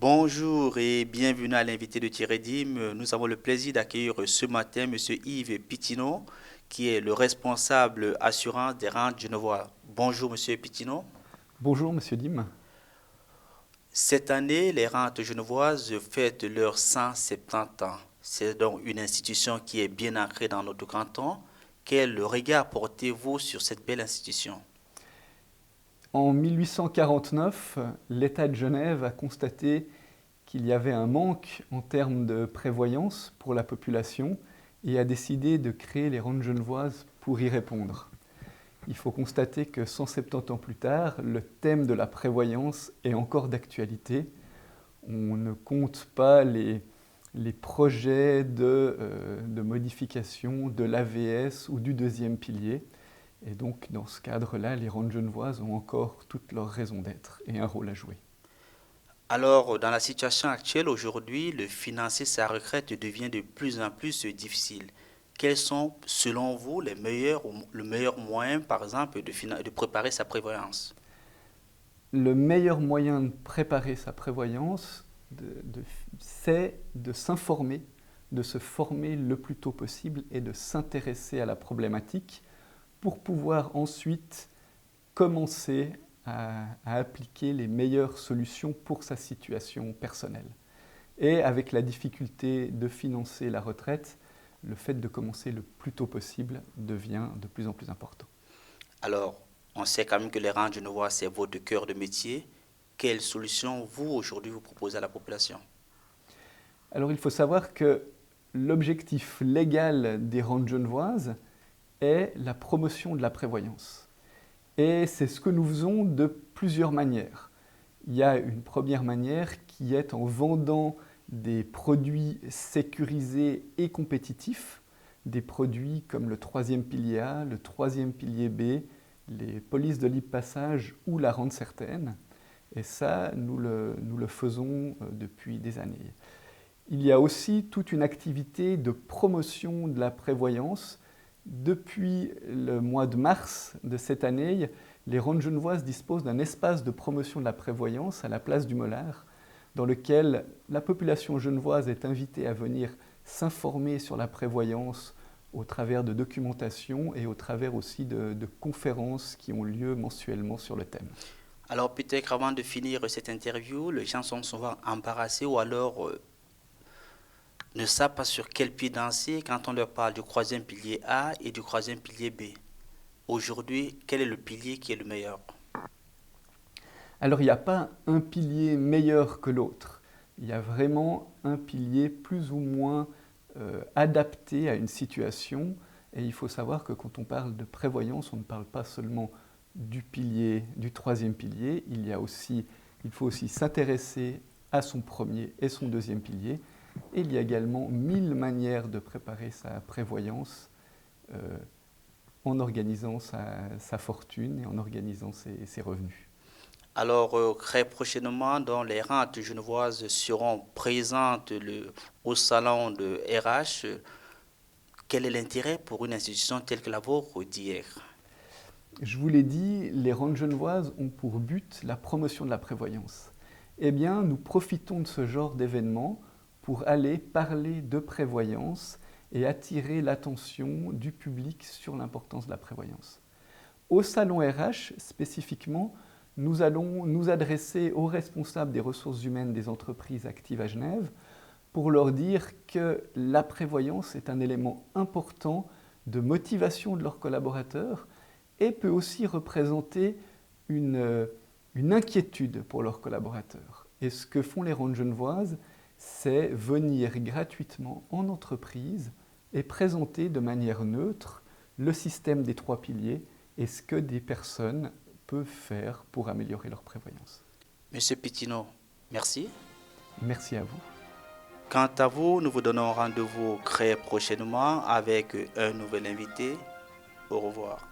Bonjour et bienvenue à l'invité de Thierry. Nous avons le plaisir d'accueillir ce matin Monsieur Yves Pitino, qui est le responsable assurance des rentes genevois. Bonjour Monsieur Pitino. Bonjour Monsieur Dim. Cette année, les rentes genevoises fêtent leurs 170 ans. C'est donc une institution qui est bien ancrée dans notre canton. Quel regard portez-vous sur cette belle institution? En 1849, l'État de Genève a constaté qu'il y avait un manque en termes de prévoyance pour la population et a décidé de créer les rentes genevoises pour y répondre. Il faut constater que 170 ans plus tard, le thème de la prévoyance est encore d'actualité. On ne compte pas les projets de modification de l'AVS ou du deuxième pilier. Et donc, dans ce cadre-là, les rentes genevoises ont encore toutes leurs raisons d'être et un rôle à jouer. Alors, dans la situation actuelle aujourd'hui, le financer sa retraite devient de plus en plus difficile. Quels sont, selon vous, le meilleur moyen, par exemple, de préparer sa prévoyance? Le meilleur moyen de préparer sa prévoyance, c'est de s'informer, de se former le plus tôt possible et de s'intéresser à la problématique pour pouvoir ensuite commencer à appliquer les meilleures solutions pour sa situation personnelle. Et avec la difficulté de financer la retraite, le fait de commencer le plus tôt possible devient de plus en plus important. Alors, on sait quand même que les rentes genevois, c'est votre cœur de métier. Quelles solutions, vous, aujourd'hui, vous proposez à la population? Alors il faut savoir que l'objectif légal des rentes genevoises est la promotion de la prévoyance. Et c'est ce que nous faisons de plusieurs manières. Il y a une première manière qui est en vendant des produits sécurisés et compétitifs, des produits comme le troisième pilier A, le troisième pilier B, les polices de libre passage ou la rente certaine. Et ça, nous le faisons depuis des années. Il y a aussi toute une activité de promotion de la prévoyance. Depuis le mois de mars de cette année, les rentes genevoises disposent d'un espace de promotion de la prévoyance à la place du Mollard, dans lequel la population genevoise est invitée à venir s'informer sur la prévoyance au travers de documentation et au travers aussi de conférences qui ont lieu mensuellement sur le thème. Alors, peut-être avant de finir cette interview, les gens sont souvent embarrassés ou alors ne savent pas sur quel pied danser quand on leur parle du troisième pilier A et du troisième pilier B. Aujourd'hui, quel est le pilier qui est le meilleur? Alors il n'y a pas un pilier meilleur que l'autre. Il y a vraiment un pilier plus ou moins adapté à une situation. Et il faut savoir que quand on parle de prévoyance, on ne parle pas seulement du pilier, du troisième pilier. Il faut aussi s'intéresser à son premier et son deuxième pilier. Et il y a également 1000 manières de préparer sa prévoyance euh, en organisant sa fortune et en organisant ses revenus. Alors, très prochainement, dans les rentes genevoises seront présentes au salon de RH. Quel est l'intérêt pour une institution telle que la vôtre d'hier? Je vous l'ai dit, les rentes genevoises ont pour but la promotion de la prévoyance. Eh bien, nous profitons de ce genre d'événement pour aller parler de prévoyance et attirer l'attention du public sur l'importance de la prévoyance. Au salon RH, spécifiquement, nous allons nous adresser aux responsables des ressources humaines des entreprises actives à Genève pour leur dire que la prévoyance est un élément important de motivation de leurs collaborateurs et peut aussi représenter une inquiétude pour leurs collaborateurs. Et ce que font les rentes genevoises, c'est venir gratuitement en entreprise et présenter de manière neutre le système des trois piliers et ce que des personnes peuvent faire pour améliorer leur prévoyance. Monsieur Pitino, merci. Merci à vous. Quant à vous, nous vous donnons rendez-vous très prochainement avec un nouvel invité. Au revoir.